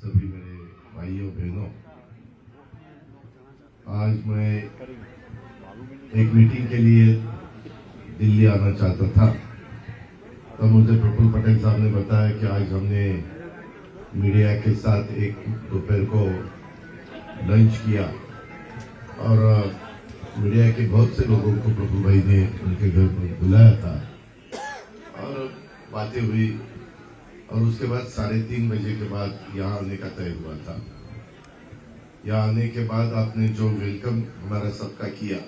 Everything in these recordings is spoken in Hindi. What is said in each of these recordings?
सभी मेरे भाइयों बहनों, आज मैं एक मीटिंग के लिए दिल्ली आना चाहता था, तब मुझे प्रफुल्ल पटेल साहब ने बताया कि आज हमने मीडिया के साथ एक दोपहर को लंच किया और मीडिया के बहुत से लोगों को प्रफुल्ल भाई ने उनके घर पर बुलाया था और बातें हुई और उसके बाद 3:30 बजे के बाद यहाँ आने का तय हुआ था। यहाँ आने के बाद आपने जो वेलकम हमारा सबका किया,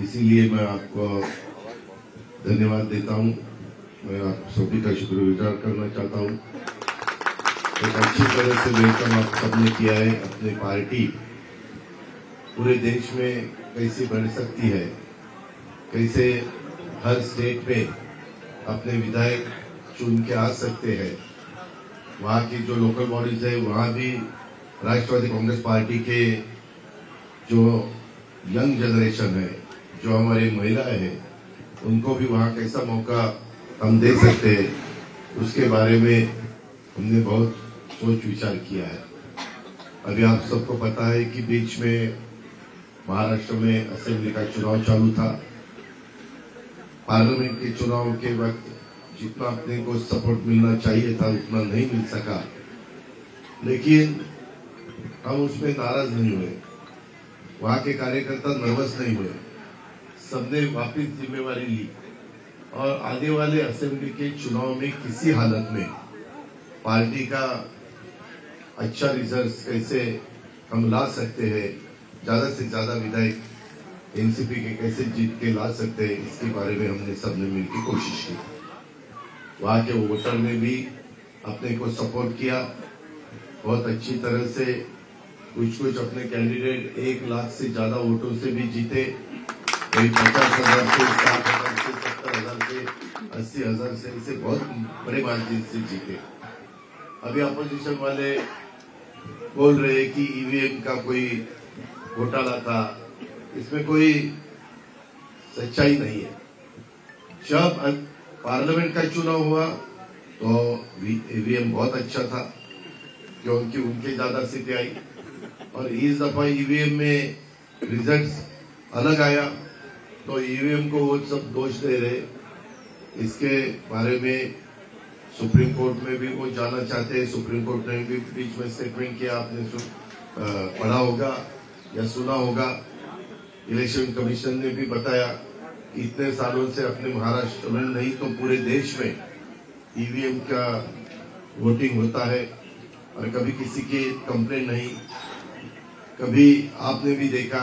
इसीलिए मैं आपको धन्यवाद देता हूँ। मैं आप सभी का शुक्रगुजार करना चाहता हूँ। एक अच्छी तरह से वेलकम आप सबने किया है। अपनी पार्टी पूरे देश में कैसे बढ़ सकती है, कैसे हर स्टेट पे अपने विधायक चुन के आ सकते हैं, वहाँ की जो लोकल बॉडीज है वहाँ भी राष्ट्रवादी कांग्रेस पार्टी के जो यंग जनरेशन है, जो हमारी महिलाएं हैं, उनको भी वहाँ कैसा मौका हम दे सकते हैं, उसके बारे में हमने बहुत सोच विचार किया है। अभी आप सबको पता है कि बीच में महाराष्ट्र में असेंबली का चुनाव चालू था। पार्लियामेंट के चुनाव के वक्त जितना अपने को सपोर्ट मिलना चाहिए था उतना नहीं मिल सका, लेकिन हम उसमें नाराज नहीं हुए। वहां के कार्यकर्ता नर्वस नहीं हुए, सबने वापस जिम्मेवारी ली और आने वाले असेंबली के चुनाव में किसी हालत में पार्टी का अच्छा रिजल्ट कैसे हम ला सकते हैं, ज्यादा से ज्यादा विधायक एनसीपी के कैसे जीत के ला सकते हैं, इसके बारे में हमने सबने मिलकर कोशिश की। वहां के वोटर ने भी अपने को सपोर्ट किया बहुत अच्छी तरह से। कुछ अपने कैंडिडेट 1 लाख से ज्यादा वोटों से भी जीते, कोई 50,000 से 60,000 से 70,000 से 80,000 से, ऐसे बहुत बड़े मार्जिन से जीते। अभी अपोजिशन वाले बोल रहे हैं कि ईवीएम का कोई घोटाला था, इसमें कोई सच्चाई नहीं है। जब पार्लियामेंट का चुनाव हुआ तो ईवीएम बहुत अच्छा था, क्योंकि उनके ज्यादा सीटें आई और इस दफा ईवीएम में रिजल्ट्स अलग आया, तो ईवीएम को वो सब दोष दे रहे। इसके बारे में सुप्रीम कोर्ट में भी वो जाना चाहते हैं। सुप्रीम कोर्ट ने भी बीच में स्टेटमेंट किया, आपने पढ़ा होगा या सुना होगा। इलेक्शन कमीशन ने भी बताया इतने सालों से अपने महाराष्ट्र में नहीं तो पूरे देश में ईवीएम का वोटिंग होता है और कभी किसी की कंप्लेंट नहीं। कभी आपने भी देखा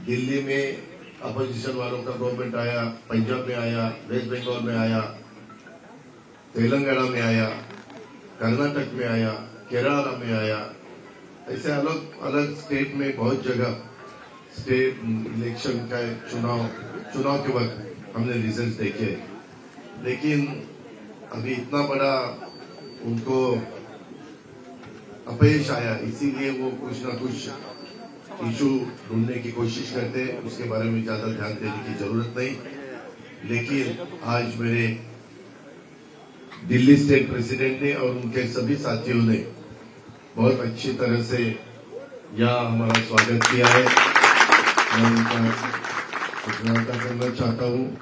दिल्ली में अपोजिशन वालों का गवर्नमेंट आया, पंजाब में आया, वेस्ट बंगाल में आया, तेलंगाना में आया, कर्नाटक में आया, केरला में आया, ऐसे अलग अलग स्टेट में बहुत जगह स्टेट इलेक्शन का चुनाव के वक्त हमने रिजल्ट देखे। लेकिन अभी इतना बड़ा उनको अपयश आया, इसीलिए वो कुछ ना कुछ इशू ढूंढने की कोशिश करते हैं। उसके बारे में ज्यादा ध्यान देने की जरूरत नहीं। लेकिन आज मेरे दिल्ली स्टेट प्रेसिडेंट ने और उनके सभी साथियों ने बहुत अच्छी तरह से यहाँ हमारा स्वागत किया है। मैं उनका शुक्रिया करना चाहता हूँ।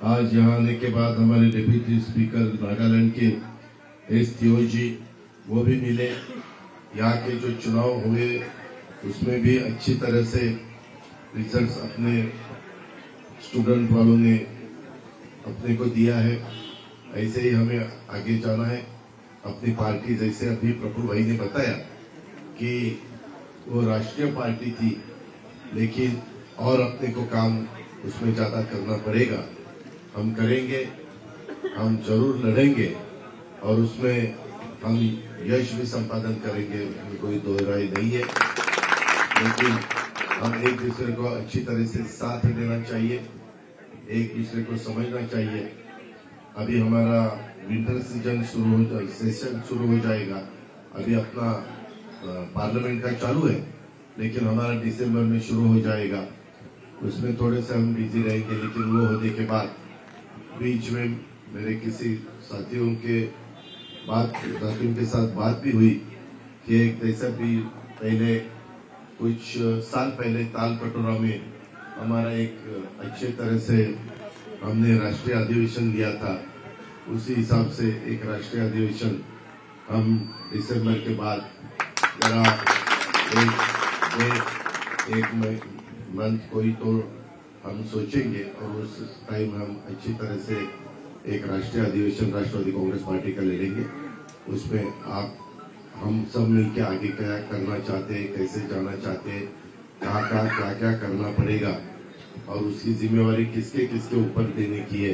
आज यहाँ आने के बाद हमारे डिप्टी स्पीकर नागालैंड के एस तियोजी वो भी मिले। यहाँ के जो चुनाव हुए उसमें भी अच्छी तरह से रिजल्ट्स अपने स्टूडेंट वालों ने अपने को दिया है। ऐसे ही हमें आगे जाना है। अपनी पार्टी, जैसे अभी प्रफुल्ल भाई ने बताया कि वो राष्ट्रीय पार्टी थी, लेकिन और अपने को काम उसमें ज्यादा करना पड़ेगा। हम करेंगे, हम जरूर लड़ेंगे और उसमें हम यश भी संपादन करेंगे, कोई दो राय नहीं है। लेकिन हम एक दूसरे को अच्छी तरह से साथ देना चाहिए, एक दूसरे को समझना चाहिए। अभी हमारा विंटर सेशन शुरू हो जाएगा। अभी अपना पार्लियामेंट का चालू है, लेकिन हमारा दिसंबर में शुरू हो जाएगा। उसमें थोड़े से हम बिजी रहेंगे, लेकिन वो होने के बाद बीच में मेरे किसी साथियों के उनके साथ बात भी हुई कि एक जैसा भी पहले कुछ साल पहले ताल कटोरा में हमारा एक अच्छे तरह से हमने राष्ट्रीय अधिवेशन लिया था, उसी हिसाब से एक राष्ट्रीय अधिवेशन हम दिसंबर के बाद जरा एक मंथ कोई तो हम सोचेंगे और उस टाइम हम अच्छी तरह से एक राष्ट्रीय अधिवेशन राष्ट्रवादी कांग्रेस पार्टी का ले लेंगे। उसमें आप हम सब मिलकर आगे क्या करना चाहते हैं, कैसे जाना चाहते हैं, कहाँ क्या क्या करना पड़ेगा और उसकी जिम्मेवारी किसके किसके ऊपर देने की है।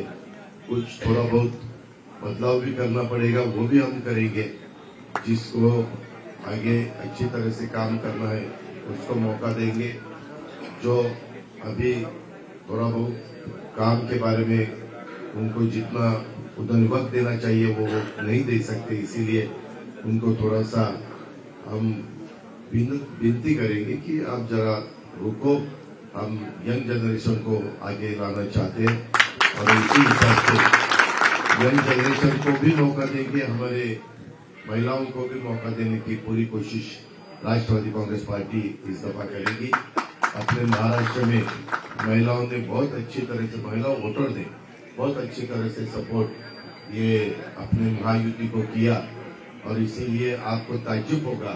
कुछ थोड़ा बहुत बदलाव भी करना पड़ेगा, वो भी हम करेंगे। जिसको आगे अच्छी तरह से काम करना है उसको मौका देंगे। जो अभी थोड़ा बहुत काम के बारे में उनको जितना उतना वक्त देना चाहिए वो नहीं दे सकते, इसीलिए उनको थोड़ा सा हम विनती करेंगे कि आप जरा रुको। हम यंग जनरेशन को आगे लाना चाहते हैं और इसी हिसाब से यंग जनरेशन को भी मौका देंगे, हमारे महिलाओं को भी मौका देने की पूरी कोशिश राष्ट्रवादी कांग्रेस पार्टी इस दफा करेगी। अपने महाराष्ट्र में महिलाओं ने बहुत अच्छी तरह से, महिला वोटर ने बहुत अच्छी तरह से सपोर्ट ये अपने महायुति को किया और इसीलिए आपको ताज्जुब होगा,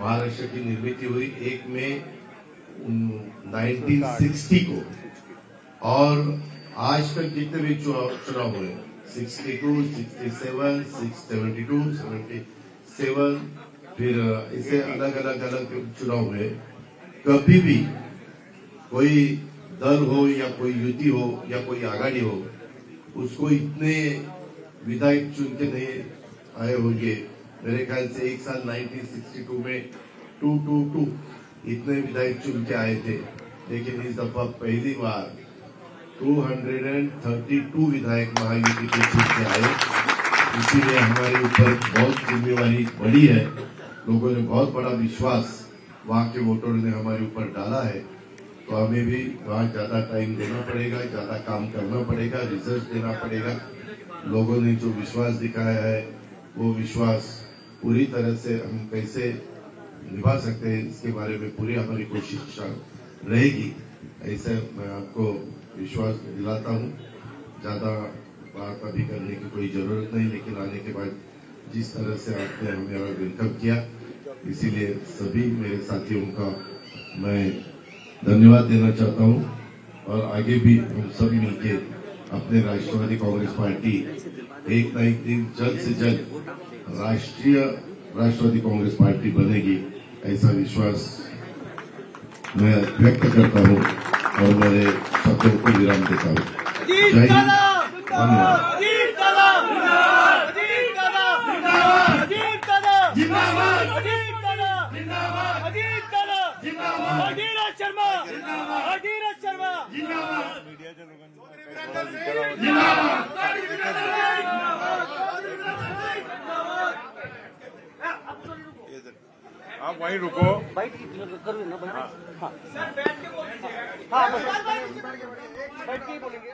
महाराष्ट्र की निर्मित हुई 1 मई 1960 को और आज तक जितने भी चुनाव हुए 62, 67, 72, 77, फिर इसे अलग अलग चुनाव हुए, कभी भी कोई दल हो या कोई युति हो या कोई आघाड़ी हो उसको इतने विधायक चुन के नहीं आए होंगे। मेरे ख्याल से एक साल 1962 में 222 इतने विधायक चुन के आए थे, लेकिन इस दफा पहली बार 232 विधायक महायुति के चुन के आए। इसीलिए हमारे ऊपर बहुत जिम्मेवारी बड़ी है। लोगों ने बहुत बड़ा विश्वास वहां के वोटरों ने हमारे ऊपर डाला है, तो हमें भी वहां ज्यादा टाइम देना पड़ेगा, ज्यादा काम करना पड़ेगा, रिजल्ट देना पड़ेगा। लोगों ने जो विश्वास दिखाया है वो विश्वास पूरी तरह से हम कैसे निभा सकते हैं इसके बारे में पूरी हमारी कोशिश रहेगी। ऐसे मैं आपको विश्वास दिलाता हूं। ज्यादा बात अभी करने की कोई जरूरत नहीं, लेकिन आने के बाद जिस तरह से आपने हमें वेलकम किया, इसीलिए सभी मेरे साथियों का मैं धन्यवाद देना चाहता हूं और आगे भी हम सब मिलके अपने राष्ट्रवादी कांग्रेस पार्टी एक न एक दिन जल्द से जल्द राष्ट्रवादी कांग्रेस पार्टी बनेगी, ऐसा विश्वास मैं व्यक्त करता हूं और मेरे शब्दों को विराम देता हूं। जय हिंद, धन्यवाद। आप वहीं रुको। बैठ के बोलेंगे।